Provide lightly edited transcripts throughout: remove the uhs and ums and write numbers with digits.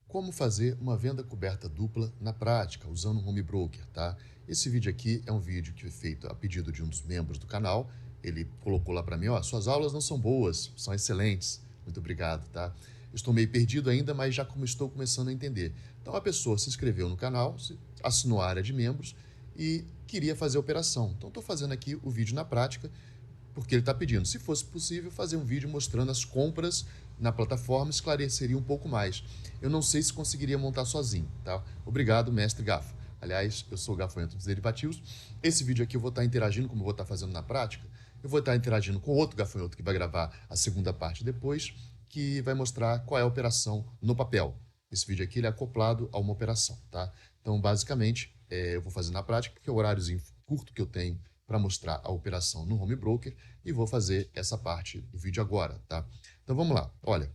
Como fazer uma venda coberta dupla na prática, usando um home broker, tá? Esse vídeo aqui é um vídeo que foi feito a pedido de um dos membros do canal. Ele colocou lá para mim, ó, suas aulas não são boas, são excelentes. Muito obrigado, tá? Estou meio perdido ainda, mas já como estou começando a entender. Então a pessoa se inscreveu no canal, assinou a área de membros e queria fazer a operação. Então estou fazendo aqui o vídeo na prática, porque ele está pedindo. Se fosse possível, fazer um vídeo mostrando as compras na plataforma, esclareceria um pouco mais. Eu não sei se conseguiria montar sozinho, tá? Obrigado, mestre Gafa. Aliás, eu sou o Gafanhoto dos Derivativos. Esse vídeo aqui eu vou estar interagindo, como eu vou estar fazendo na prática, eu vou estar interagindo com outro gafanhoto que vai gravar a segunda parte depois, que vai mostrar qual é a operação no papel. Esse vídeo aqui ele é acoplado a uma operação, tá? Então, basicamente, eu vou fazer na prática, porque é o horáriozinho curto que eu tenho para mostrar a operação no home broker e vou fazer essa parte do vídeo agora, tá? Então vamos lá. Olha,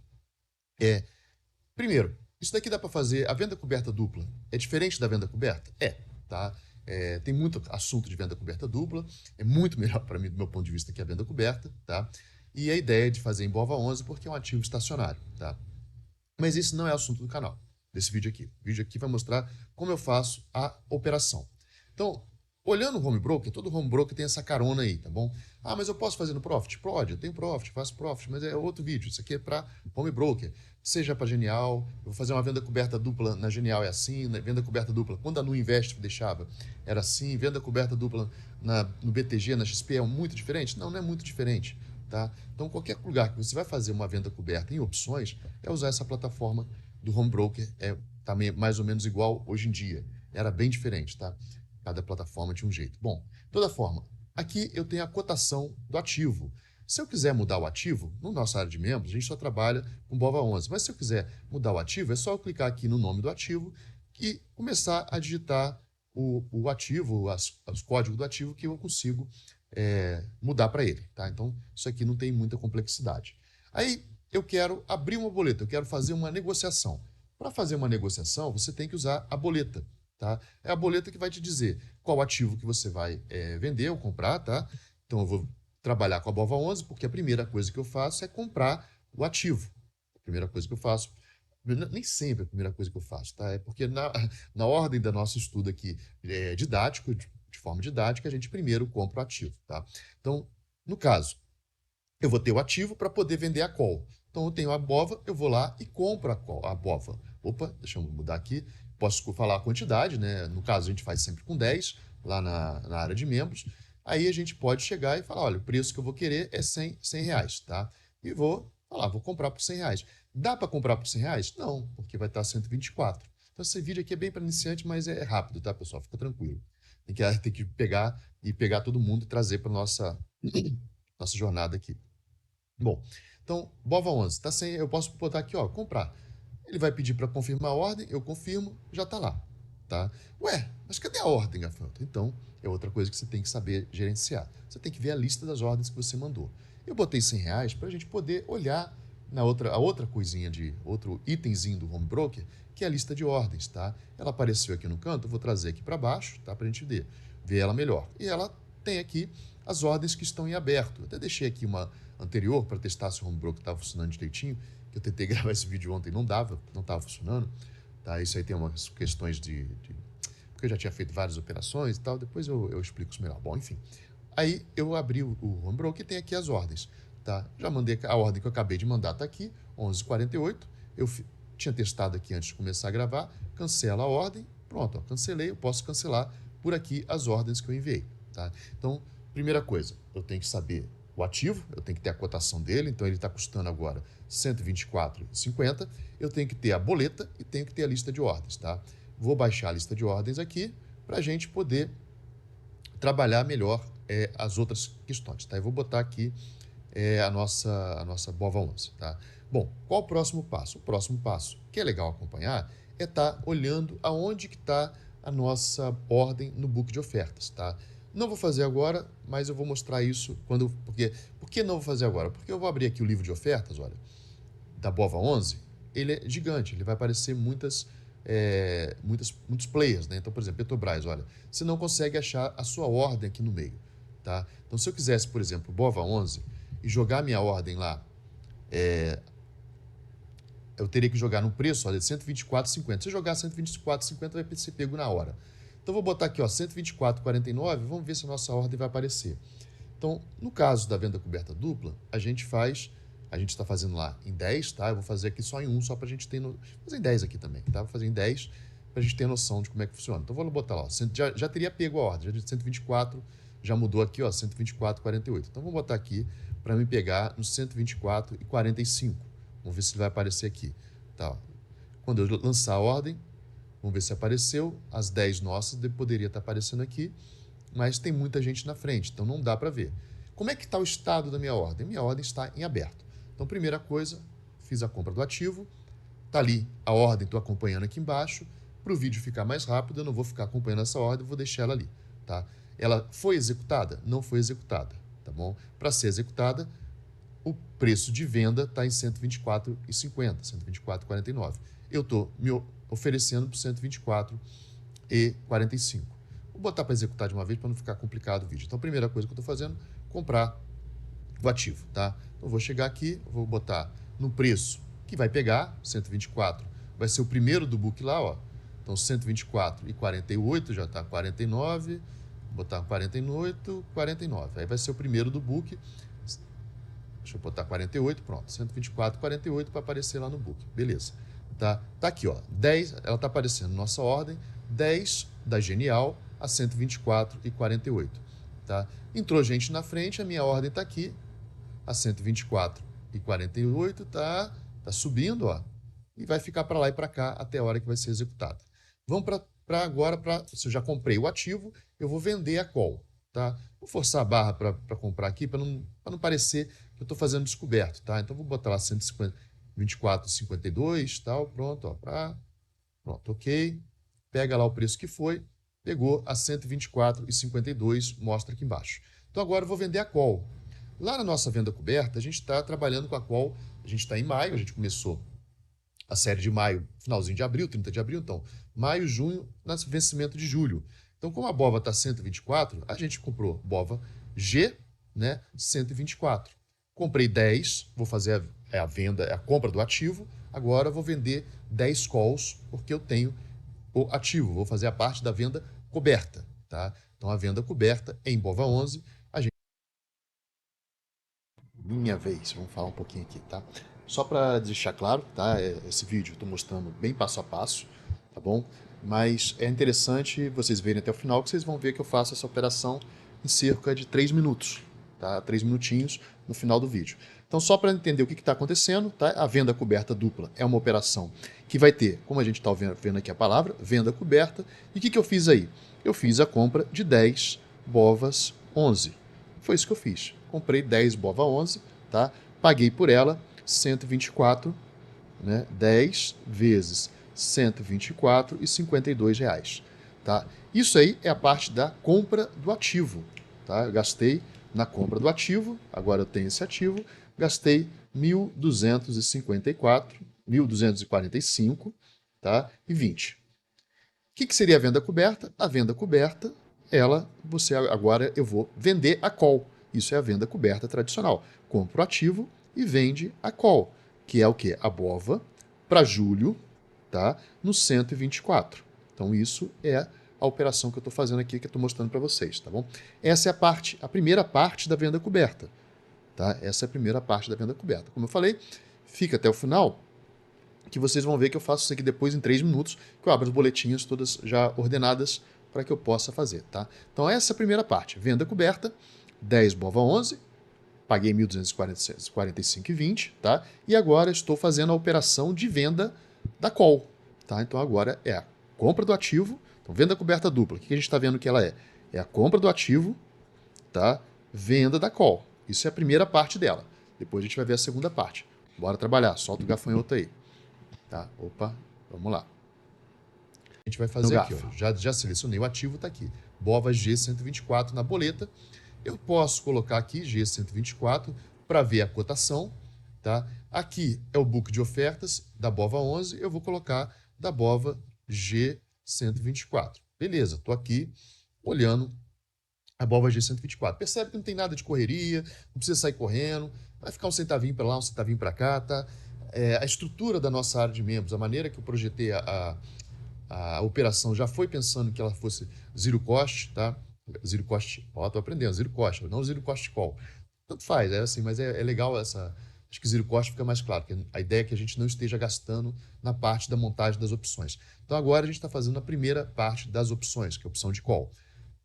primeiro, isso daqui dá para fazer a venda coberta dupla. É diferente da venda coberta? Tá? Tem muito assunto de venda coberta dupla, é muito melhor para mim, do meu ponto de vista, que a venda coberta, tá? E a ideia é de fazer em BOVA11 porque é um ativo estacionário, tá? Mas esse não é o assunto do canal, desse vídeo aqui. O vídeo aqui vai mostrar como eu faço a operação. Então, olhando o home broker, todo home broker tem essa carona aí, tá bom? Ah, mas eu posso fazer no Profit? Pode, eu tenho Profit, faço Profit, mas é outro vídeo. Isso aqui é para home broker. Seja para Genial, eu vou fazer uma venda coberta dupla na Genial é assim, na venda coberta dupla, quando a Nu Invest deixava, era assim, venda coberta dupla no BTG, na XP é muito diferente? Não, não é muito diferente. Tá? Então, qualquer lugar que você vai fazer uma venda coberta em opções, é usar essa plataforma do home broker, tá mais ou menos igual hoje em dia. Era bem diferente, tá? Cada plataforma tinha um jeito. Bom, de toda forma, aqui eu tenho a cotação do ativo. Se eu quiser mudar o ativo, no nossa área de membros, a gente só trabalha com BOVA11. Mas se eu quiser mudar o ativo, é só eu clicar aqui no nome do ativo e começar a digitar o ativo, os códigos do ativo que eu consigo mudar para ele, tá? Então, isso aqui não tem muita complexidade. Aí, eu quero abrir uma boleta, eu quero fazer uma negociação. Para fazer uma negociação, você tem que usar a boleta, tá? É a boleta que vai te dizer qual ativo que você vai vender ou comprar, tá? Então, eu vou trabalhar com a BOVA11, porque a primeira coisa que eu faço é comprar o ativo. A primeira coisa que eu faço, nem sempre a primeira coisa que eu faço, tá? É porque na ordem do nosso estudo aqui didático, de forma didática, a gente primeiro compra o ativo, tá? Então, no caso, eu vou ter o ativo para poder vender a call. Então, eu tenho a BOVA, eu vou lá e compro a BOVA. Opa, deixa eu mudar aqui. Posso falar a quantidade, né? No caso, a gente faz sempre com 10, lá na área de membros. Aí a gente pode chegar e falar, olha, o preço que eu vou querer é R$ 100, tá? E vou falar, vou comprar por R$ 100. Dá para comprar por R$ 100? Não, porque vai estar 124. Então, esse vídeo aqui é bem para iniciante, mas é rápido, tá, pessoal? Fica tranquilo. Tem que pegar todo mundo e trazer para nossa nossa jornada aqui. Bom, então, BOVA11, tá sem, eu posso botar aqui, ó, comprar. Ele vai pedir para confirmar a ordem, eu confirmo, já tá lá, tá? Ué, mas cadê a ordem, Gafanhoto? Então, é outra coisa que você tem que saber gerenciar. Você tem que ver a lista das ordens que você mandou. Eu botei R$ 100 para a gente poder olhar a outra coisinha outro itemzinho do home broker, que é a lista de ordens, tá? Ela apareceu aqui no canto, eu vou trazer aqui para baixo, tá? Para a gente ver ela melhor. E ela tem aqui as ordens que estão em aberto. Eu até deixei aqui uma anterior para testar se o home broker estava funcionando direitinho, que eu tentei gravar esse vídeo ontem, não estava funcionando. Tá? Isso aí tem umas questões porque eu já tinha feito várias operações e tal, depois eu explico isso melhor. Bom, enfim. Aí eu abri o home broker e tem aqui as ordens. Tá? Já mandei a ordem que eu acabei de mandar, está aqui, 11h48. Eu tinha testado aqui antes de começar a gravar, cancela a ordem, pronto, ó, cancelei, eu posso cancelar por aqui as ordens que eu enviei. Tá? Então, primeira coisa, eu tenho que saber o ativo, eu tenho que ter a cotação dele, então ele está custando agora R$ 124,50. Eu tenho que ter a boleta e tenho que ter a lista de ordens, tá? Vou baixar a lista de ordens aqui para a gente poder trabalhar melhor as outras questões, tá? Eu vou botar aqui a nossa BOVA11, tá? Bom, qual o próximo passo? O próximo passo, que é legal acompanhar, é estar olhando aonde que está a nossa ordem no book de ofertas, tá? Não vou fazer agora, mas eu vou mostrar isso por que não vou fazer agora? Porque eu vou abrir aqui o livro de ofertas, olha, da BOVA11, ele é gigante, ele vai aparecer muitos players, né? Então, por exemplo, Petrobras, olha, você não consegue achar a sua ordem aqui no meio, tá? Então, se eu quisesse, por exemplo, BOVA11 e jogar minha ordem lá eu teria que jogar no preço, olha, de 124,50. Se eu jogar 124,50 vai ser pego na hora. Então, vou botar aqui, ó, 124,49, vamos ver se a nossa ordem vai aparecer. Então, no caso da venda coberta dupla, a gente está fazendo lá em 10, tá? Eu vou fazer aqui só em um, só para a gente ter, vou fazer em 10 aqui também, tá? Vou fazer em 10 para a gente ter noção de como é que funciona. Então, vou botar lá, ó, já teria pego a ordem, já de 124, já mudou aqui, ó, 124,48. Então, vou botar aqui para me pegar no 124,45. Vamos ver se ele vai aparecer aqui, tá? Quando eu lançar a ordem, vamos ver se apareceu. As 10 nossas poderia estar aparecendo aqui, mas tem muita gente na frente, então não dá para ver. Como é que está o estado da minha ordem? Minha ordem está em aberto. Então, primeira coisa, fiz a compra do ativo, está ali a ordem, estou acompanhando aqui embaixo. Para o vídeo ficar mais rápido, eu não vou ficar acompanhando essa ordem, vou deixar ela ali, tá? Ela foi executada? Não foi executada, tá bom? Para ser executada, o preço de venda está em 124,50, 124,49. Eu estou me oferecendo por 124,45. Vou botar para executar de uma vez para não ficar complicado o vídeo. Então, a primeira coisa que eu estou fazendo, comprar o ativo, tá? Então, vou chegar aqui, vou botar no preço que vai pegar, 124, vai ser o primeiro do book lá, ó. Então, 124,48 já está 49, vou botar 48, 49. Aí vai ser o primeiro do book. Deixa eu botar 48, pronto. 124,48 para aparecer lá no book. Beleza. Tá aqui, ó. 10, ela está aparecendo nossa ordem, 10 da Genial a 124,48. Tá? Entrou gente na frente, a minha ordem está aqui, a 124,48, tá subindo, ó, e vai ficar para lá e para cá até a hora que vai ser executada. Vamos para agora, se eu já comprei o ativo, eu vou vender a call. Tá? Vou forçar a barra para comprar aqui, para não parecer que eu estou fazendo descoberto. Tá? Então, vou botar lá 124,52, tal, pronto, ó, pronto, ok. Pega lá o preço que foi, pegou a 124,52, mostra aqui embaixo. Então, agora eu vou vender a call. Lá na nossa venda coberta, a gente está trabalhando com a call, a gente está em maio, a gente começou a série de maio, finalzinho de abril, 30 de abril, então, maio, junho, vencimento de julho. Então, como a BOVA está 124, a gente comprou BOVA G, né, 124. Comprei 10, vou fazer a venda, a compra do ativo, agora vou vender 10 calls, porque eu tenho o ativo, vou fazer a parte da venda coberta, tá? Então, a venda coberta em BOVA 11, a gente... Minha vez, vamos falar um pouquinho aqui, tá? Só para deixar claro, tá? Esse vídeo eu estou mostrando bem passo a passo, tá bom? Mas é interessante vocês verem até o final, que vocês vão ver que eu faço essa operação em cerca de 3 minutos, tá? 3 minutinhos no final do vídeo. Então, só para entender o que está acontecendo, tá? A venda coberta dupla é uma operação que vai ter, como a gente está vendo aqui a palavra, venda coberta. E o que eu fiz aí? Eu fiz a compra de 10 BOVAs 11. Foi isso que eu fiz. Comprei 10 BOVA 11, tá? Paguei por ela 124, né? 10 vezes 124,52 reais, tá? Isso aí é a parte da compra do ativo, tá? Eu gastei na compra do ativo, agora eu tenho esse ativo, gastei 1.245, tá? E 20. O que seria a venda coberta? A venda coberta, agora eu vou vender a call. Isso é a venda coberta tradicional. Compra o ativo e vende a call, que é o quê? A BOVA para julho, tá? No 124. Então, isso é a operação que eu estou fazendo aqui, que eu estou mostrando para vocês, tá bom? Essa é a primeira parte da venda coberta, tá? Essa é a primeira parte da venda coberta. Como eu falei, fica até o final, que vocês vão ver que eu faço isso aqui depois em 3 minutos, que eu abro as boletinhas todas já ordenadas para que eu possa fazer, tá? Então, essa é a primeira parte. Venda coberta, 10 BOVA 11, paguei 1.245,20, tá? E agora estou fazendo a operação de venda da call, tá? Então agora é a compra do ativo. Então, venda coberta dupla. O que a gente está vendo que ela é? É a compra do ativo, tá? Venda da call. Isso é a primeira parte dela. Depois a gente vai ver a segunda parte. Bora trabalhar. Solta o gafanhoto aí. Tá? Opa, vamos lá. A gente vai fazer aqui, ó. Já selecionei o ativo, tá aqui. BOVA G124 na boleta. Eu posso colocar aqui G124 para ver a cotação, tá? Aqui é o book de ofertas da BOVA 11, eu vou colocar da BOVA G124. Beleza, estou aqui olhando a BOVA G124. Percebe que não tem nada de correria, não precisa sair correndo, vai ficar um centavinho para lá, um centavinho para cá, tá? a estrutura da nossa área de membros, a maneira que eu projetei a operação já foi pensando que ela fosse zero cost, tá? Zero cost, ó, tô aprendendo, zero cost, não zero cost call. Tanto faz, é assim, mas é legal essa. Acho que zero cost fica mais claro, que a ideia é que a gente não esteja gastando na parte da montagem das opções. Então agora a gente está fazendo a primeira parte das opções, que é a opção de call.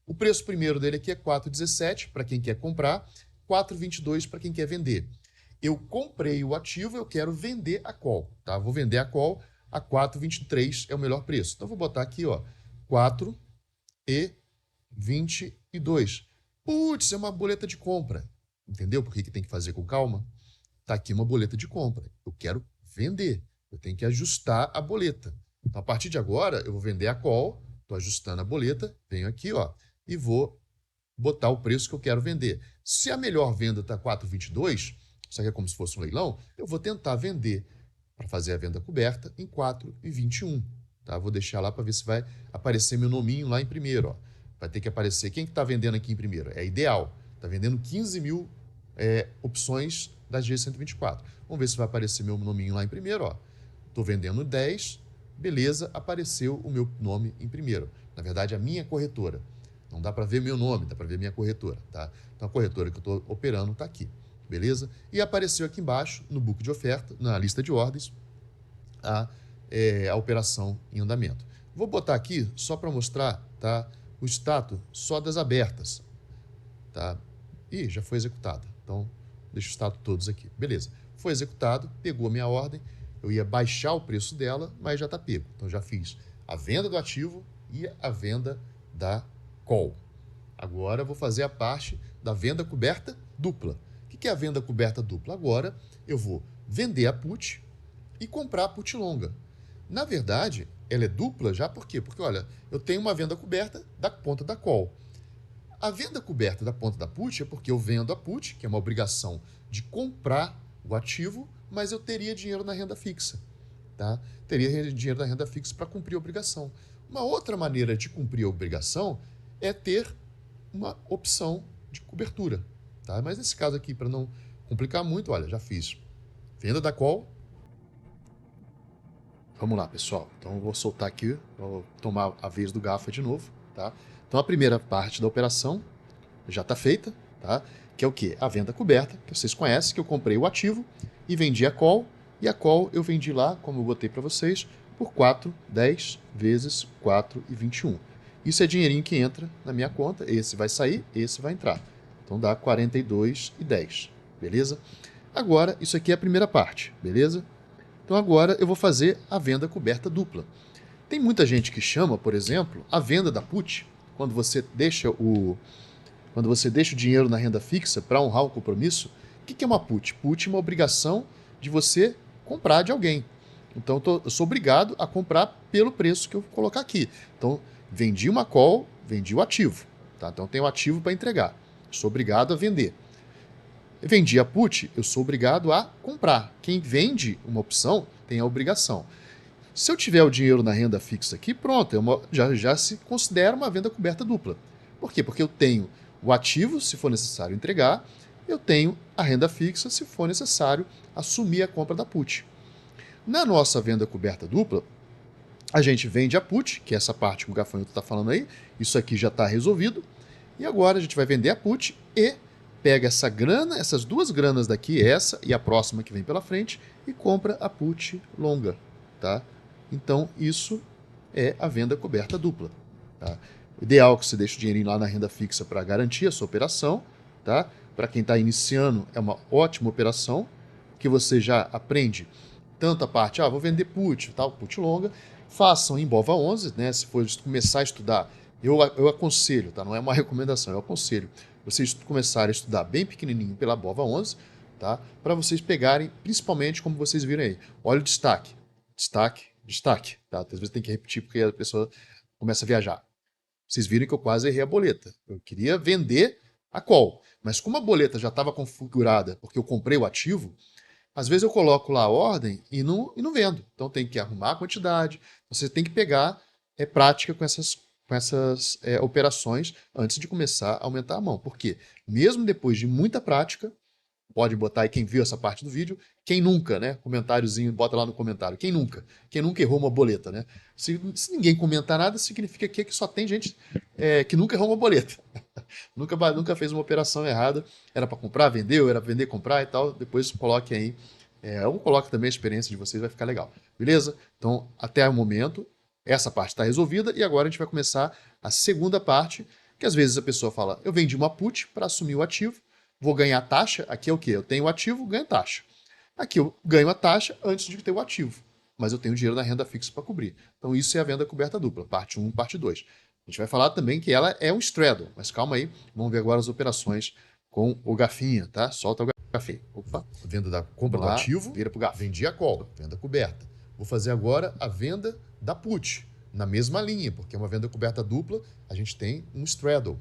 O preço primeiro dele aqui é 4,17 para quem quer comprar, 4,22 para quem quer vender. Eu comprei o ativo, eu quero vender a call, tá? Vou vender a call a 4,23 é o melhor preço. Então vou botar aqui, ó, 4,22. Putz, é uma boleta de compra. Entendeu por que tem que fazer com calma? Tá aqui uma boleta de compra. Eu quero vender. Eu tenho que ajustar a boleta. Então, a partir de agora, eu vou vender a call, estou ajustando a boleta, venho aqui, ó, e vou botar o preço que eu quero vender. Se a melhor venda está 4,22, isso aqui é como se fosse um leilão, eu vou tentar vender para fazer a venda coberta em 4,21. Tá? Vou deixar lá para ver se vai aparecer meu nominho lá em primeiro. Ó. Vai ter que aparecer. Quem que está vendendo aqui em primeiro? É ideal. Está vendendo 15 mil opções da G124. Vamos ver se vai aparecer meu nominho lá em primeiro. Estou vendendo 10, beleza, apareceu o meu nome em primeiro. Na verdade, a minha corretora. Não dá para ver meu nome, dá para ver minha corretora. Tá? Então, a corretora que eu estou operando está aqui. Beleza? E apareceu aqui embaixo, no book de oferta, na lista de ordens, a operação em andamento. Vou botar aqui só para mostrar, tá, o status só das abertas. Tá? Ih, já foi executada. Então, deixa o status todos aqui. Beleza. Foi executado, pegou a minha ordem, eu ia baixar o preço dela, mas já está pego. Então, já fiz a venda do ativo e a venda da call. Agora, vou fazer a parte da venda coberta dupla. O que é a venda coberta dupla? Agora eu vou vender a put e comprar a put longa. Na verdade, ela é dupla já por quê? Porque, olha, eu tenho uma venda coberta da ponta da call. A venda coberta da ponta da put é porque eu vendo a put, que é uma obrigação de comprar o ativo, mas eu teria dinheiro na renda fixa. Tá? Teria dinheiro na renda fixa para cumprir a obrigação. Uma outra maneira de cumprir a obrigação é ter uma opção de cobertura. Tá? Mas nesse caso aqui, para não complicar muito, olha, já fiz venda da call. Vamos lá, pessoal. Então eu vou soltar aqui, vou tomar a vez do GAFA de novo. Tá? Então a primeira parte da operação já está feita, tá? Que é o quê? A venda coberta, que vocês conhecem, que eu comprei o ativo e vendi a call. E a call eu vendi lá, como eu botei para vocês, por 4,10 vezes 4,21. Isso é dinheirinho que entra na minha conta. Esse vai sair, esse vai entrar. Então dá 42,10, beleza? Agora, isso aqui é a primeira parte, beleza? Então agora eu vou fazer a venda coberta dupla. Tem muita gente que chama, por exemplo, a venda da put, quando você deixa o dinheiro na renda fixa para honrar o compromisso. O que é uma put? Put é uma obrigação de você comprar de alguém. Então eu sou obrigado a comprar pelo preço que eu colocar aqui. Então vendi uma call, vendi o ativo. Tá? Então tenho o ativo para entregar. Sou obrigado a vender. Vendi a put, eu sou obrigado a comprar. Quem vende uma opção tem a obrigação. Se eu tiver o dinheiro na renda fixa aqui, pronto, já se considera uma venda coberta dupla. Por quê? Porque eu tenho o ativo, se for necessário entregar, eu tenho a renda fixa, se for necessário assumir a compra da put. Na nossa venda coberta dupla, a gente vende a put, que é essa parte que o Gafanhoto está falando aí, isso aqui já está resolvido, e agora a gente vai vender a put e pega essa grana, essas duas granas daqui, essa e a próxima que vem pela frente, e compra a put longa, tá? Então, isso é a venda coberta dupla. Tá? O ideal é que você deixe o dinheirinho lá na renda fixa para garantir a sua operação. Tá? Para quem está iniciando, é uma ótima operação, que você já aprende tanto a parte, vou vender put, tal, put longa, façam em BOVA 11, né? Se for começar a estudar, eu aconselho, tá? Não é uma recomendação, eu aconselho vocês começarem a estudar bem pequenininho pela BOVA 11, tá? Para vocês pegarem, principalmente como vocês viram aí, olha o destaque, destaque, tá? Às vezes tem que repetir porque a pessoa começa a viajar. Vocês viram que eu quase errei a boleta. Eu queria vender a call, mas como a boleta já estava configurada porque eu comprei o ativo, às vezes eu coloco lá a ordem e não vendo. Então tem que arrumar a quantidade, você tem que pegar prática com essas operações antes de começar a aumentar a mão. Por quê? Mesmo depois de muita prática, Pode botar aí quem viu essa parte do vídeo. Quem nunca, né? Comentáriozinho, bota lá no comentário. Quem nunca? Quem nunca errou uma boleta, né? Se ninguém comentar nada, significa que só tem gente que nunca errou uma boleta. Nunca fez uma operação errada. Era para comprar, vendeu, era vender, comprar e tal. Depois coloque aí. Ou coloque também a experiência de vocês, vai ficar legal. Beleza? Então, até o momento, essa parte está resolvida. E agora a gente vai começar a segunda parte, que às vezes a pessoa fala, eu vendi uma put para assumir o ativo, vou ganhar taxa. Aqui é o quê? Eu tenho o ativo, ganho taxa. Aqui eu ganho a taxa antes de ter o ativo, mas eu tenho dinheiro na renda fixa para cobrir. Então isso é a venda coberta dupla, parte 1 e parte 2. A gente vai falar também que ela é um straddle, mas calma aí, vamos ver agora as operações com o Gafinha, tá? Solta o Gafinha. Opa, venda da compra do ativo, vira pro Gafinha. Vendi a call, venda coberta. Vou fazer agora a venda da put, na mesma linha, porque é uma venda coberta dupla, a gente tem um straddle,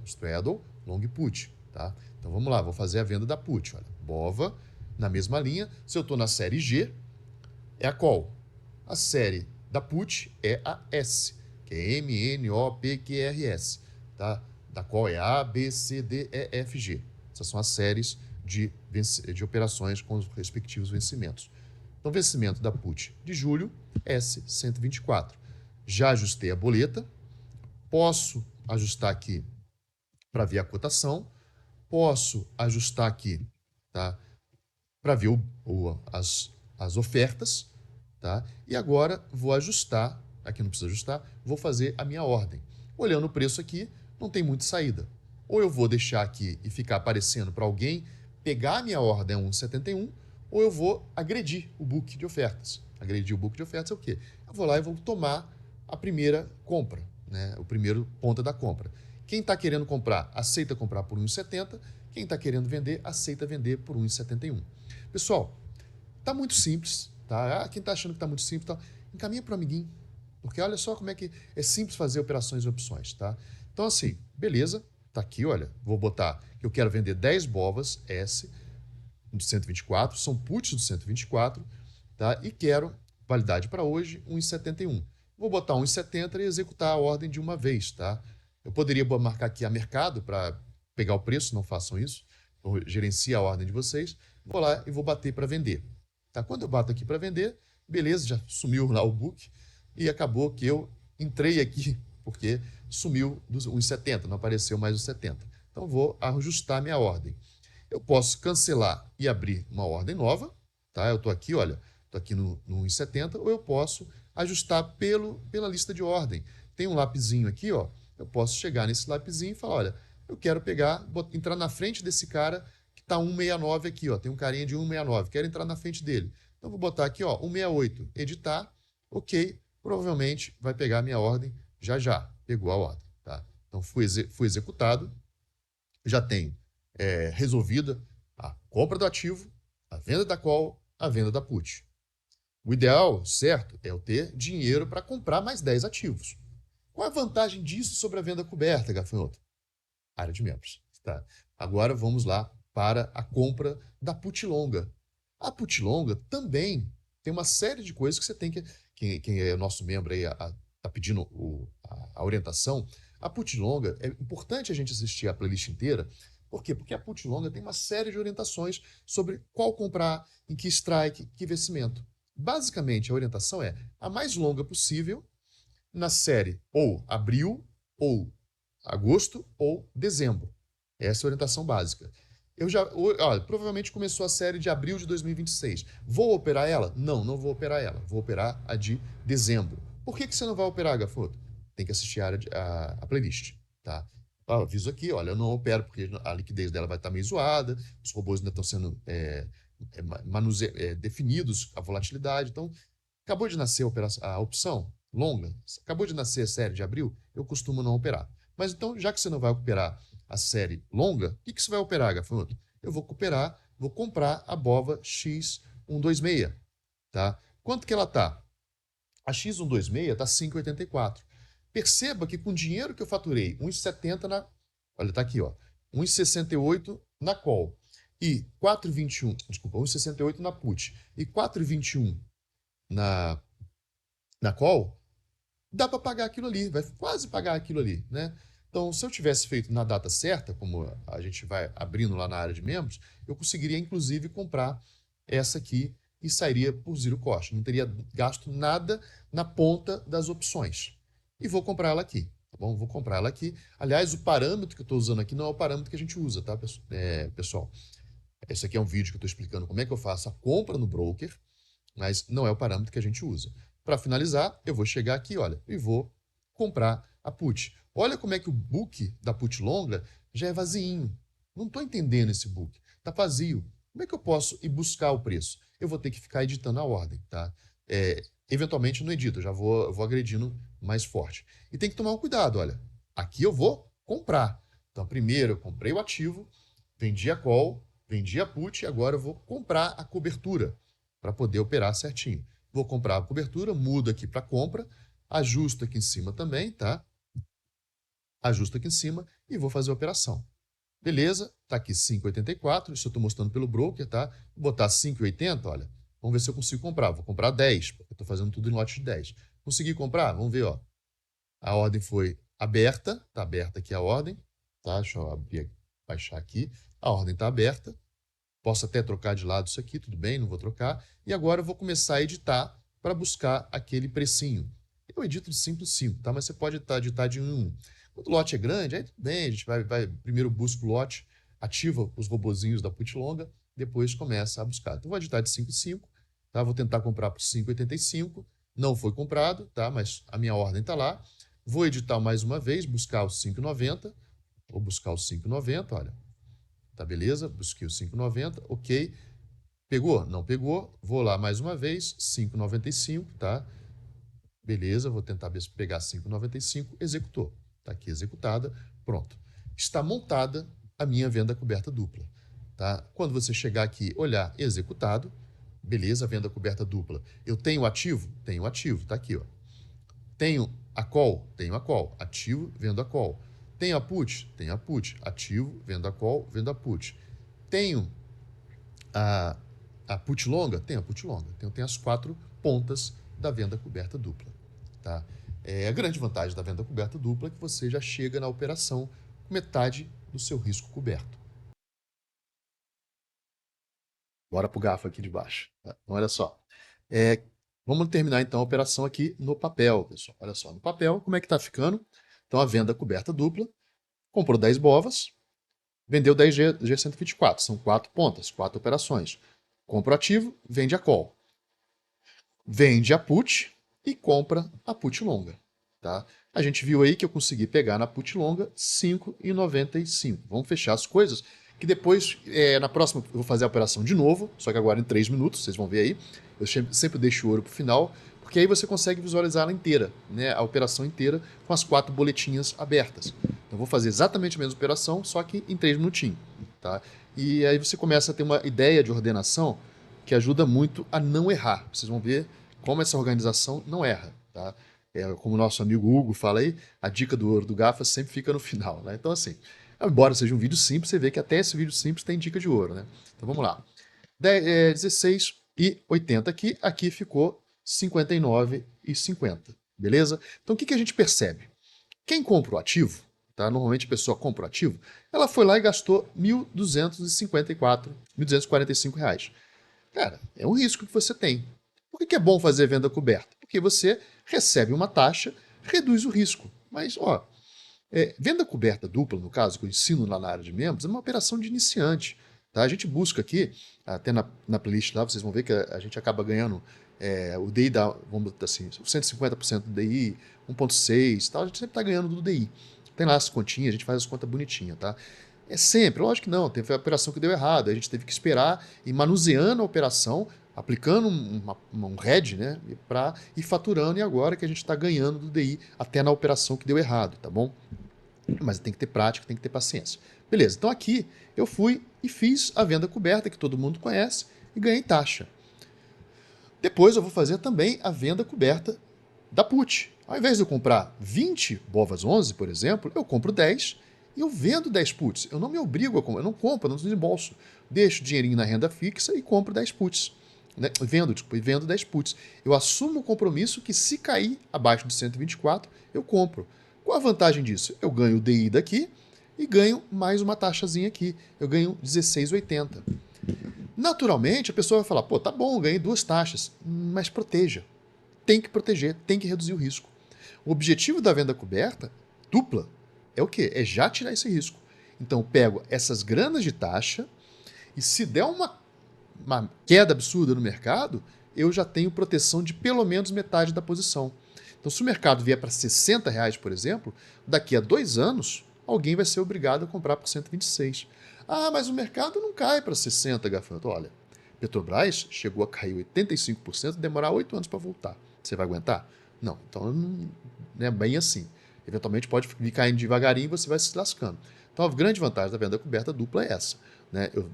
long put, tá? Então vamos lá, vou fazer a venda da put, olha, BOVA, na mesma linha. Se eu estou na série G, é a call. A série da put é a S, que é MNOPQRS. Tá? Da call é A, B, C, D, E, F, G. Essas são as séries de operações com os respectivos vencimentos. Então, vencimento da put de julho, S124. Já ajustei a boleta. Posso ajustar aqui para ver a cotação. Posso ajustar aqui, tá? Para ver as ofertas, tá? E agora vou ajustar, aqui não precisa ajustar, vou fazer a minha ordem. Olhando o preço aqui, não tem muita saída. Ou eu vou deixar aqui e ficar aparecendo para alguém pegar a minha ordem a 1,71, ou eu vou agredir o book de ofertas. Agredir o book de ofertas é o quê? Eu vou lá e vou tomar a primeira compra, né? O primeiro ponta da compra. Quem está querendo comprar, aceita comprar por 1,70. Quem está querendo vender, aceita vender por 1,71. Pessoal, tá muito simples, tá? Quem está achando que tá muito simples, tá? Encaminha para o amiguinho, porque olha só como é que é simples fazer operações e opções, tá? Então assim, beleza, tá aqui, olha, vou botar que eu quero vender 10 bovas S do 124, são puts do 124, tá? E quero validade para hoje 1,71. Vou botar 1,70 e executar a ordem de uma vez, tá? Eu poderia marcar aqui a mercado para pegar o preço, não façam isso. Eu gerencio a ordem de vocês. Vou lá e vou bater para vender. Tá? Quando eu bato aqui para vender, beleza, já sumiu lá o book e acabou que eu entrei aqui porque sumiu dos 1,70, não apareceu mais o 70. Então vou ajustar minha ordem. Eu posso cancelar e abrir uma ordem nova, tá? Eu estou aqui, olha, estou aqui no 1,70, ou eu posso ajustar pela lista de ordem. Tem um lapisinho aqui, ó. Eu posso chegar nesse lapisinho e falar, olha, eu quero pegar, entrar na frente desse cara que está 169 aqui, ó. Tem um carinha de 169, quero entrar na frente dele. Então vou botar aqui, ó, 168, editar, ok, provavelmente vai pegar a minha ordem já. Pegou a ordem, tá? Então foi executado, já tenho resolvida a compra do ativo, a venda da call, a venda da put. O ideal, certo, é eu ter dinheiro para comprar mais 10 ativos. Qual é a vantagem disso sobre a venda coberta, Gafanhoto? Área de membros. Tá? Agora vamos lá para a compra da put longa. A put longa também tem uma série de coisas que você tem que... Quem é nosso membro aí está pedindo a orientação. A put longa, é importante a gente assistir a playlist inteira. Por quê? Porque a put longa tem uma série de orientações sobre qual comprar, em que strike, que vencimento. Basicamente, a orientação é a mais longa possível na série ou abril, ou agosto, ou dezembro. Essa é a orientação básica. Olha, provavelmente começou a série de abril de 2026. Vou operar ela? Não vou operar ela. Vou operar a de dezembro. Por que você não vai operar, Gafoto? Tem que assistir a playlist, tá? Aviso aqui, olha, eu não opero porque a liquidez dela vai estar meio zoada, os robôs ainda estão sendo definidos, a volatilidade. Então, acabou de nascer a opção longa, acabou de nascer a série de abril, eu costumo não operar. Mas então, já que você não vai operar a série longa, o que você vai operar, Gafanhoto? Eu vou comprar a BOVA X126, tá? Quanto que ela tá? A X126 está 5,84. Perceba que com o dinheiro que eu faturei, 1,70 na... Olha, tá aqui, ó. 1,68 na call e 4,21... Desculpa, 1,68 na put e 4,21 na call, dá para pagar aquilo ali, vai quase pagar aquilo ali, né? Então, se eu tivesse feito na data certa, como a gente vai abrindo lá na área de membros, eu conseguiria, inclusive, comprar essa aqui e sairia por zero cost. Não teria gasto nada na ponta das opções. E vou comprar ela aqui, tá bom? Vou comprar ela aqui. Aliás, o parâmetro que eu estou usando aqui não é o parâmetro que a gente usa, tá, pessoal? Esse aqui é um vídeo que eu estou explicando como é que eu faço a compra no broker, mas não é o parâmetro que a gente usa. Para finalizar, eu vou chegar aqui, olha, e vou comprar a put. Olha como é que o book da put longa já é vazinho. Não estou entendendo esse book. Está vazio. Como é que eu posso ir buscar o preço? Eu vou ter que ficar editando a ordem, tá? Eventualmente eu não edito, eu já vou agredindo mais forte. E tem que tomar um cuidado, olha. Aqui eu vou comprar. Então, primeiro eu comprei o ativo, vendi a call, vendi a put, e agora eu vou comprar a cobertura para poder operar certinho. Vou comprar a cobertura, mudo aqui para compra, ajusto aqui em cima também, tá? Ajusto aqui em cima e vou fazer a operação. Beleza, tá aqui 5,84, isso eu estou mostrando pelo broker, tá? Vou botar 5,80, olha, vamos ver se eu consigo comprar. Vou comprar 10, porque eu estou fazendo tudo em lote de 10. Consegui comprar? Vamos ver, ó. A ordem foi aberta, tá aberta aqui a ordem, tá? Deixa eu abrir, baixar aqui. A ordem está aberta. Posso até trocar de lado isso aqui, tudo bem, não vou trocar. E agora eu vou começar a editar para buscar aquele precinho. Eu edito de 5 em 5, tá? Mas você pode editar de 1 em 1. Quando o lote é grande, aí tudo bem, a gente vai primeiro busca o lote, ativa os robozinhos da put longa, depois começa a buscar. Então vou editar de 5 em 5, tá? Vou tentar comprar por 5,85, não foi comprado, tá? Mas a minha ordem está lá. Vou editar mais uma vez, buscar os 5,90, vou buscar os 5,90, olha. Tá beleza? Busquei o 5,90, ok. Pegou? Não pegou. Vou lá mais uma vez, 5,95, tá? Beleza, vou tentar pegar 5,95, executou. Tá aqui executada, pronto. Está montada a minha venda coberta dupla, tá? Quando você chegar aqui, olhar executado, beleza, venda coberta dupla. Eu tenho ativo? Tenho ativo, tá aqui, ó. Tenho a call? Tenho a call. Ativo, vendo a call. Tenho a put? Tenho a put. Ativo, vendo a call, vendo a put. Tenho a put longa? Tenho a put longa. Então, tem as 4 pontas da venda coberta dupla. Tá? A grande vantagem da venda coberta dupla é que você já chega na operação com metade do seu risco coberto. Bora para o garfo aqui de baixo. Tá? Então, olha só. Vamos terminar, então, a operação aqui no papel, pessoal. Olha só, no papel, como é que está ficando? Então, a venda coberta dupla, comprou 10 bovas, vendeu 10 G124, são 4 pontas, 4 operações. Compra o ativo, vende a call. Vende a put e compra a put longa. Tá? A gente viu aí que eu consegui pegar na put longa 5,95. Vamos fechar as coisas, que depois, na próxima, eu vou fazer a operação de novo, só que agora em 3 minutos, vocês vão ver aí. Eu sempre deixo o ouro para o final, porque aí você consegue visualizar ela inteira, né? A operação inteira com as 4 boletinhas abertas. Então, eu vou fazer exatamente a mesma operação, só que em 3 minutinhos. Tá? E aí você começa a ter uma ideia de ordenação que ajuda muito a não errar. Vocês vão ver como essa organização não erra. Tá? Como o nosso amigo Hugo fala aí, a dica do ouro do Gafa sempre fica no final. Né? Então, assim, embora seja um vídeo simples, você vê que até esse vídeo simples tem dica de ouro. Né? Então, vamos lá. 16,80 aqui ficou 59,50. Beleza? Então, o que a gente percebe? Quem compra o ativo, tá? Normalmente a pessoa compra o ativo, ela foi lá e gastou R$ 1.254, R$ 1.245. Cara, é um risco que você tem. Por que é bom fazer venda coberta? Porque você recebe uma taxa, reduz o risco. Mas, ó, venda coberta dupla, no caso, que eu ensino lá na área de membros, é uma operação de iniciante. Tá? A gente busca aqui, até na playlist lá, vocês vão ver que a gente acaba ganhando o DI dá, vamos dizer assim, 150% do DI, 1,6, tal, a gente sempre está ganhando do DI. Tem lá as continhas, a gente faz as contas bonitinhas, tá? É sempre, lógico que não, teve a operação que deu errado, a gente teve que esperar e manuseando a operação, aplicando um head, né, para ir faturando, e agora que a gente está ganhando do DI até na operação que deu errado, tá bom? Mas tem que ter prática, tem que ter paciência. Beleza, então aqui eu fui e fiz a venda coberta, que todo mundo conhece, e ganhei taxa. Depois eu vou fazer também a venda coberta da put. Ao invés de eu comprar 20 bovas 11, por exemplo, eu compro 10 e eu vendo 10 puts. Eu não me obrigo a comprar, eu não compro, eu não desembolso. Deixo o dinheirinho na renda fixa e compro 10 puts. Né? Vendo 10 puts. Eu assumo o compromisso que se cair abaixo de 124, eu compro. Qual a vantagem disso? Eu ganho o DI daqui e ganho mais uma taxazinha aqui. Eu ganho 16,80. Naturalmente, a pessoa vai falar, pô, tá bom, eu ganhei 2 taxas, mas proteja. Tem que proteger, tem que reduzir o risco. O objetivo da venda coberta dupla é o quê? É já tirar esse risco. Então, eu pego essas granas de taxa e se der uma queda absurda no mercado, eu já tenho proteção de pelo menos metade da posição. Então, se o mercado vier para R$ 60, por exemplo, daqui a 2 anos, alguém vai ser obrigado a comprar por 126. Ah, mas o mercado não cai para 60, Gafanhoto. Olha, Petrobras chegou a cair 85% e demorar 8 anos para voltar. Você vai aguentar? Não. Então, não é bem assim. Eventualmente pode vir caindo devagarinho e você vai se lascando. Então, a grande vantagem da venda coberta dupla é essa. Né? Eu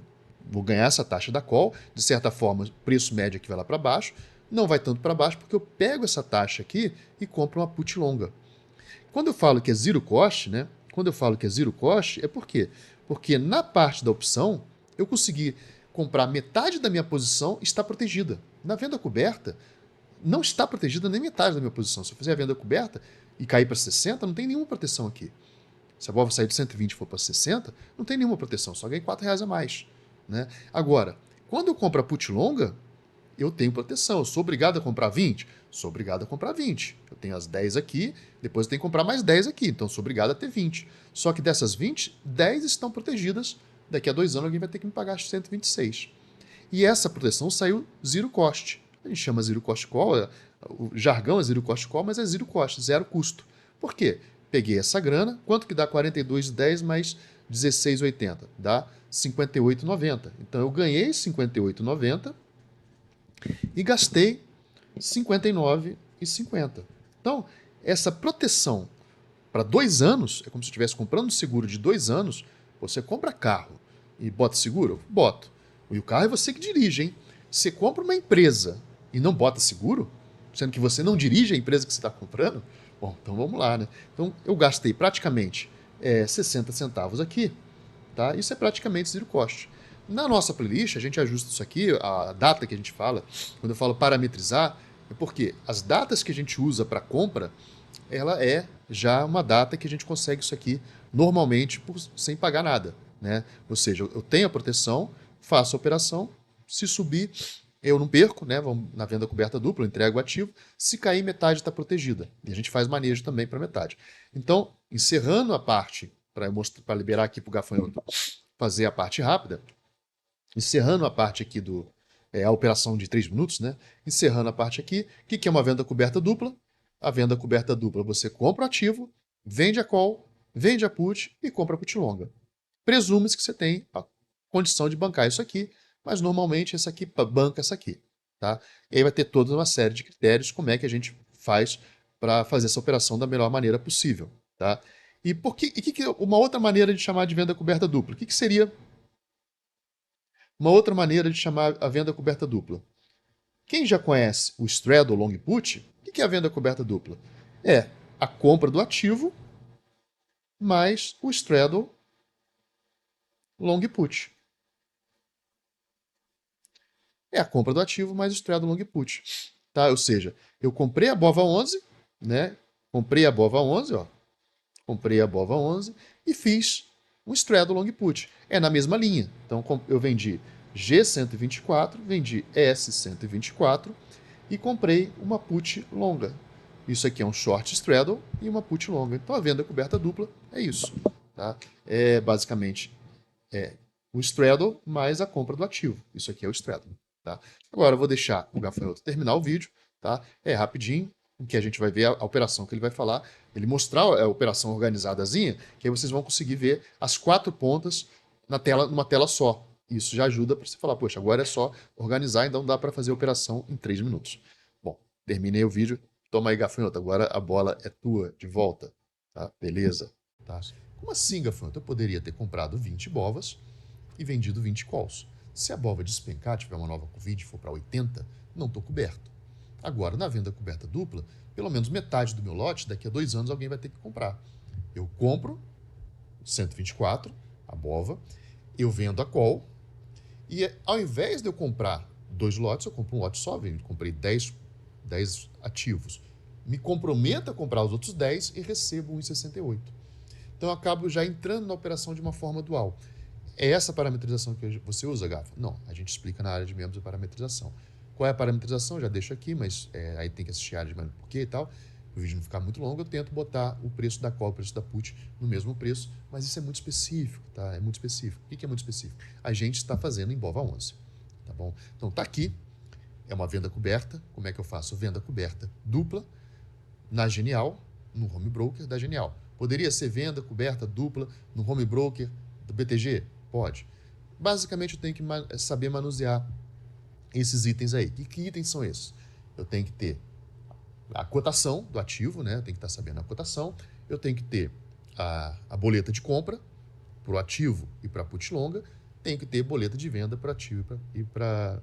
vou ganhar essa taxa da call, de certa forma, o preço médio aqui vai lá para baixo, não vai tanto para baixo porque eu pego essa taxa aqui e compro uma put longa. Quando eu falo que é zero cost, né? Quando eu falo que é zero cost, é por quê? Porque na parte da opção, eu consegui comprar metade da minha posição e está protegida. Na venda coberta, não está protegida nem metade da minha posição. Se eu fizer a venda coberta e cair para 60, não tem nenhuma proteção aqui. Se a Bova sair de 120 e for para 60, não tem nenhuma proteção, só ganhei R$ 4 a mais. Né? Agora, quando eu compro a put longa, eu tenho proteção. Eu sou obrigado a comprar 20? Sou obrigado a comprar 20. Eu tenho as 10 aqui, depois eu tenho que comprar mais 10 aqui, então sou obrigado a ter 20. Só que dessas 20, 10 estão protegidas. Daqui a 2 anos alguém vai ter que me pagar 126. E essa proteção saiu zero cost. A gente chama zero cost call, o jargão é zero cost call, mas é zero cost, zero custo. Por quê? Peguei essa grana, quanto que dá 42,10 mais 16,80? Dá 58,90. Então eu ganhei 58,90 e gastei 59,50. Então, essa proteção para 2 anos, é como se eu estivesse comprando um seguro de 2 anos, você compra carro e bota seguro? Boto. E o carro é você que dirige, hein? Você compra uma empresa e não bota seguro, sendo que você não dirige a empresa que você está comprando, bom, então vamos lá, né? Então, eu gastei praticamente 60 centavos aqui, tá? Isso é praticamente zero cost. Na nossa playlist, a gente ajusta isso aqui, a data que a gente fala, quando eu falo parametrizar, é porque as datas que a gente usa para compra, ela é já uma data que a gente consegue isso aqui normalmente sem pagar nada. Né? Ou seja, eu tenho a proteção, faço a operação, se subir, eu não perco, né? Vamos na venda coberta dupla, eu entrego o ativo, se cair, metade está protegida. E a gente faz manejo também para metade. Então, encerrando a parte, para liberar aqui para o Gafanhoto fazer a parte rápida, encerrando a parte aqui a operação de 3 minutos, né? Encerrando a parte aqui, o que é uma venda coberta dupla? A venda coberta dupla, você compra o ativo, vende a call, vende a put e compra a put longa. Presume-se que você tem a condição de bancar isso aqui, mas normalmente essa aqui banca essa aqui. Tá? E aí vai ter toda uma série de critérios como é que a gente faz para fazer essa operação da melhor maneira possível. Tá? E uma outra maneira de chamar de venda coberta dupla? O que seria uma outra maneira de chamar a venda coberta dupla? Quem já conhece o straddle long put, o que é a venda coberta dupla? É a compra do ativo mais o straddle long put. É a compra do ativo mais o straddle long put. Tá? Ou seja, eu comprei a Bova 11, né? Comprei a Bova 11, ó. Comprei a Bova 11 e fiz um straddle long put. É na mesma linha. Então eu vendi G124, vendi S124 e comprei uma put longa. Isso aqui é um short straddle e uma put longa. Então a venda coberta dupla é isso. Tá? É basicamente o straddle mais a compra do ativo. Isso aqui é o straddle. Tá? Agora eu vou deixar o Gafanhoto terminar o vídeo. Tá? É rapidinho, que a gente vai ver a operação que ele vai falar. Ele mostrar a operação organizadazinha, que aí vocês vão conseguir ver as 4 pontas numa tela só. Isso já ajuda para você falar, poxa, agora é só organizar, então dá para fazer a operação em 3 minutos. Bom, terminei o vídeo. Toma aí, Gafanhoto, agora a bola é tua, de volta. Tá? Beleza? Tá? Como assim, Gafanhoto? Eu poderia ter comprado 20 bovas e vendido 20 calls. Se a bova despencar, tiver uma nova Covid e for para 80, não estou coberto. Agora, na venda coberta dupla, pelo menos metade do meu lote, daqui a 2 anos alguém vai ter que comprar. Eu compro 124, a bova, eu vendo a call, e ao invés de eu comprar 2 lotes, eu compro um lote só, eu comprei 10 ativos. me comprometo a comprar os outros 10 e recebo 1,68. Então, eu acabo já entrando na operação de uma forma dual. É essa parametrização que você usa, Gafa? Não, a gente explica na área de membros a parametrização. Qual é a parametrização? Já deixo aqui, mas aí tem que assistir a área de membros por quê e tal. O vídeo não ficar muito longo, eu tento botar o preço da call, o preço da put no mesmo preço, mas isso é muito específico, tá? É muito específico. O que é muito específico? A gente está fazendo em BOVA11, tá bom? Então, tá aqui, é uma venda coberta. Como é que eu faço? Venda coberta dupla na Genial, no home broker da Genial. Poderia ser venda coberta dupla no home broker do BTG? Pode. Basicamente, eu tenho que saber manusear esses itens aí. E que itens são esses? Eu tenho que ter a cotação do ativo, né? Eu tenho que estar sabendo a cotação. Eu tenho que ter a boleta de compra para o ativo e para a put longa. Tenho que ter boleta de venda para o ativo e para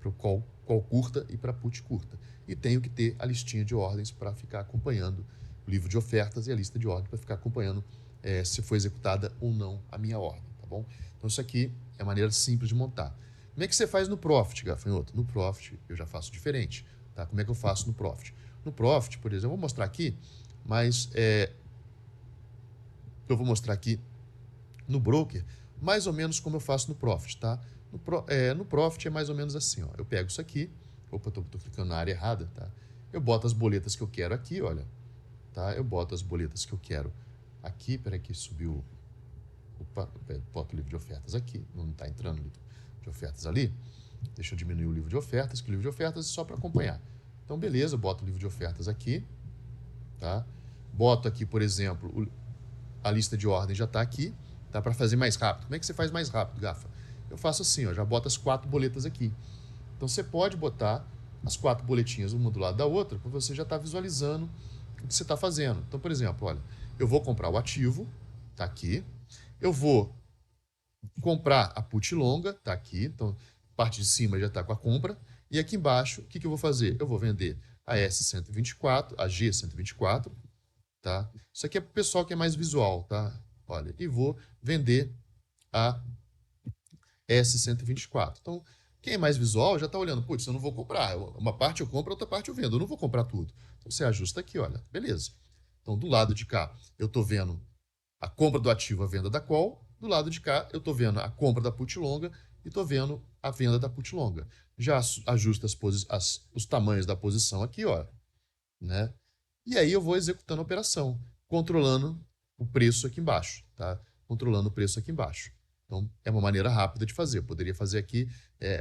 o call curta e para put curta. E tenho que ter a listinha de ordens para ficar acompanhando o livro de ofertas e a lista de ordens para ficar acompanhando se foi executada ou não a minha ordem, tá bom? Então isso aqui é a maneira simples de montar. Como é que você faz no Profit, Gafanhoto? No Profit eu já faço diferente, tá? Como é que eu faço no Profit? No Profit, por exemplo, eu vou mostrar aqui, mas eu vou mostrar aqui no Broker, mais ou menos como eu faço no Profit, tá? No Profit é mais ou menos assim, ó. Eu pego isso aqui, opa, tô clicando na área errada, tá? Eu boto as boletas que eu quero aqui, olha, tá? Eu boto as boletas que eu quero aqui, peraí que subiu, opa, boto o livro de ofertas aqui, não está entrando o livro de ofertas ali. Deixa eu diminuir o livro de ofertas, que o livro de ofertas é só para acompanhar. Então, beleza, eu boto o livro de ofertas aqui, tá? Boto aqui, por exemplo, a lista de ordem já está aqui, tá? Para fazer mais rápido. Como é que você faz mais rápido, Gafa? Eu faço assim, ó, já boto as 4 boletas aqui. Então, você pode botar as 4 boletinhas uma do lado da outra, para você já estar visualizando o que você está fazendo. Então, por exemplo, olha, eu vou comprar o ativo, tá aqui. Eu vou comprar a put longa, tá aqui. Então, parte de cima já está com a compra. E aqui embaixo, o que eu vou fazer? Eu vou vender a S124, a G124, tá? Isso aqui é para o pessoal que é mais visual, tá? Olha, e vou vender a S124. Então, quem é mais visual já está olhando, putz, eu não vou comprar. Uma parte eu compro, outra parte eu vendo. Eu não vou comprar tudo. Então, você ajusta aqui, olha, beleza. Então, do lado de cá, eu estou vendo a compra do ativo, a venda da call. Do lado de cá, eu estou vendo a compra da put longa e estou vendo a venda da put longa. Já ajusta os tamanhos da posição aqui, ó, né? E aí eu vou executando a operação, controlando o preço aqui embaixo, tá? Controlando o preço aqui embaixo. Então, é uma maneira rápida de fazer. Eu poderia fazer aqui,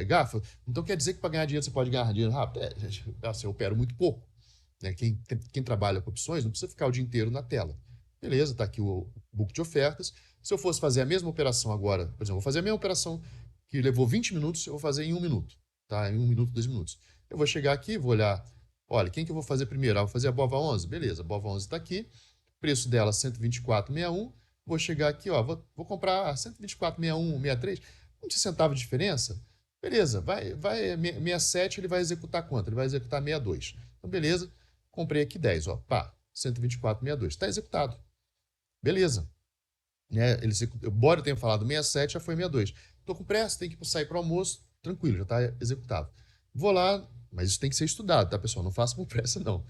Gafa, então quer dizer que para ganhar dinheiro você pode ganhar dinheiro rápido? Gente, assim, eu opero muito pouco. Né? Quem trabalha com opções não precisa ficar o dia inteiro na tela. Beleza, está aqui o book de ofertas. Se eu fosse fazer a mesma operação agora, por exemplo, vou fazer a mesma operação que levou 20 minutos, eu vou fazer em 1 minuto, tá? Em 1 minuto, 2 minutos. Eu vou chegar aqui, vou olhar, olha, quem que eu vou fazer primeiro? Ah, vou fazer a BOVA11, beleza, a BOVA11 está aqui, preço dela 124,61, vou chegar aqui, ó, vou comprar 124,61, 63, 20 centavos de diferença, beleza, vai 67, ele vai executar quanto? Ele vai executar 62. Então, beleza, comprei aqui 10, ó, pá, 124,62, está executado. Beleza. Né? Embora eu tenha falado 67, já foi 62. Estou com pressa, tem que sair para o almoço, tranquilo, já está executado. Vou lá, mas isso tem que ser estudado, tá, pessoal? Não faça com pressa, não.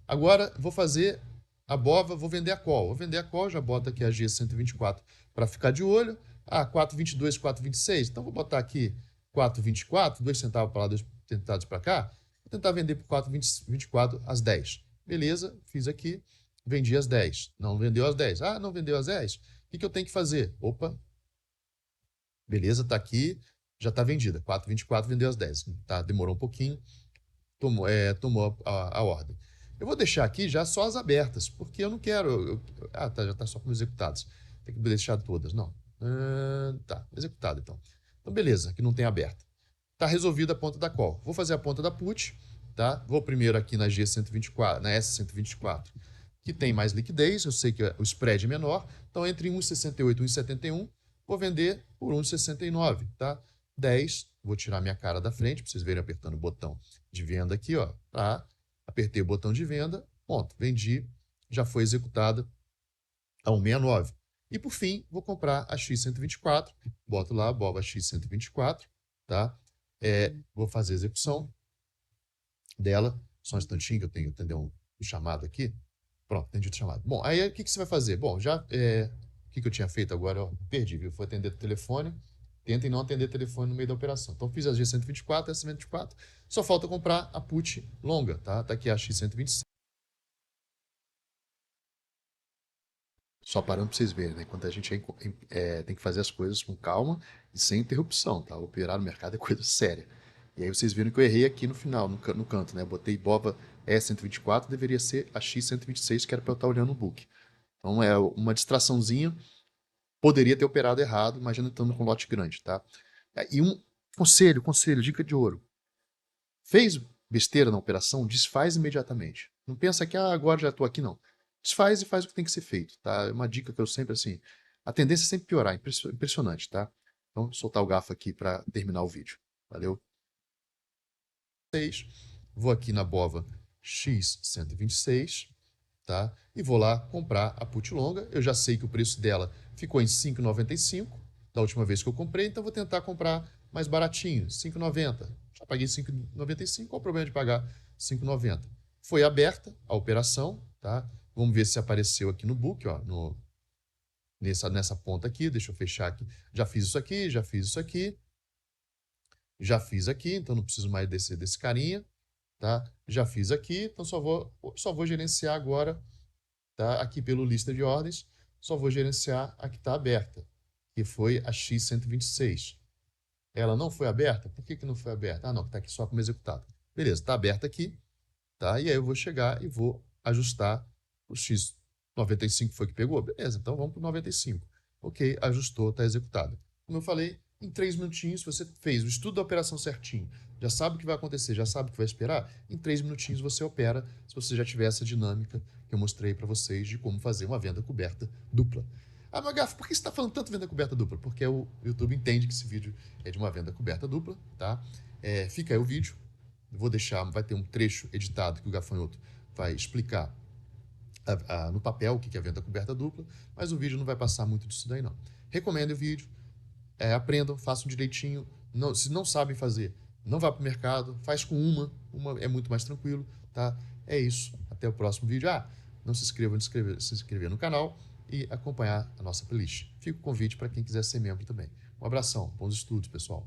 Agora, vou fazer a BOVA, vou vender a call. Vou vender a call, já boto aqui a G124 para ficar de olho. Ah, 4,22, 4,26. Então, vou botar aqui 4,24, 2 centavos para lá, 2 centavos para cá. Vou tentar vender por 4,24 às 10. Beleza, fiz aqui, vendi às 10. Não vendeu às 10. Ah, não vendeu às 10? O que eu tenho que fazer? Opa, beleza, tá aqui, já está vendida. 4,24 vendeu às 10. Tá, demorou um pouquinho, tomou a ordem. Eu vou deixar aqui já só as abertas, porque eu não quero. Tá, já está só como executadas. Tem que deixar todas. Não. Tá, executado então. Então, beleza, aqui não tem aberta. Tá resolvida a ponta da call. Vou fazer a ponta da put, tá? Vou primeiro aqui na G124, na S124, que tem mais liquidez, eu sei que o spread é menor, então entre 1,68 e 1,71, vou vender por 1,69, tá? 10, vou tirar minha cara da frente, para vocês verem apertando o botão de venda aqui, ó, tá? Apertei o botão de venda, ponto, vendi, já foi executada a 1,69. E por fim, vou comprar a X124, boto lá a BOVA X124, tá? Vou fazer a execução dela, só um instantinho que eu tenho que atender um o chamado aqui. Pronto, entendi o chamado. Bom, aí o que você vai fazer? Bom, o que eu tinha feito agora? Eu perdi, viu? Foi atender o telefone. Tentem não atender telefone no meio da operação. Então, fiz a G124, a S124. Só falta comprar a put longa, tá? Tá aqui a X126. Só parando para vocês verem, né? Enquanto a gente tem que fazer as coisas com calma e sem interrupção, tá? Operar no mercado é coisa séria. E aí vocês viram que eu errei aqui no final, no canto, né? Botei BOVA E124, deveria ser a X126, que era para eu estar olhando no book. Então é uma distraçãozinha, poderia ter operado errado, imagina estando com lote grande, tá? E um conselho, dica de ouro. Fez besteira na operação, desfaz imediatamente. Não pensa que agora já estou aqui, não. Desfaz e faz o que tem que ser feito, tá? É uma dica que eu sempre, assim, a tendência é sempre piorar, impressionante, tá? Então, vou soltar o garfo aqui para terminar o vídeo. Valeu? Vou aqui na BOVA X126, tá? E vou lá comprar a put longa. Eu já sei que o preço dela ficou em 5,95 da última vez que eu comprei, então vou tentar comprar mais baratinho, 5,90. Já paguei 5,95, qual o problema de pagar 5,90? Foi aberta a operação, tá? Vamos ver se apareceu aqui no book, ó, nessa ponta aqui. Deixa eu fechar aqui. Já fiz isso aqui, já fiz isso aqui, já fiz aqui, então não preciso mais desse carinha, tá? Já fiz aqui, então só vou gerenciar agora, tá? Aqui pelo lista de ordens, só vou gerenciar a que está aberta, que foi a X126. Ela não foi aberta? Por que não foi aberta? Ah, não, está aqui só como executado. Beleza, está aberta aqui, tá? E aí eu vou chegar e vou ajustar o X95 foi que pegou? Beleza, então vamos para o 95. Ok, ajustou, está executado. Como eu falei, em 3 minutinhos você fez o estudo da operação certinho, já sabe o que vai acontecer, já sabe o que vai esperar, em 3 minutinhos você opera, se você já tiver essa dinâmica que eu mostrei para vocês de como fazer uma venda coberta dupla. Ah, Magaf, por que você está falando tanto de venda coberta dupla? Porque o YouTube entende que esse vídeo é de uma venda coberta dupla, tá? Fica aí o vídeo, vou deixar, vai ter um trecho editado que o Gafanhoto vai explicar no papel o que é venda coberta dupla, mas o vídeo não vai passar muito disso daí não. Recomendo o vídeo, aprendam, façam direitinho. Não, se não sabem fazer, não vá para o mercado, faz com uma é muito mais tranquilo, tá? É isso, até o próximo vídeo. Não se inscrevam, se inscrever no canal e acompanhar a nossa playlist. Fica o convite para quem quiser ser membro também. Um abração, bons estudos, pessoal.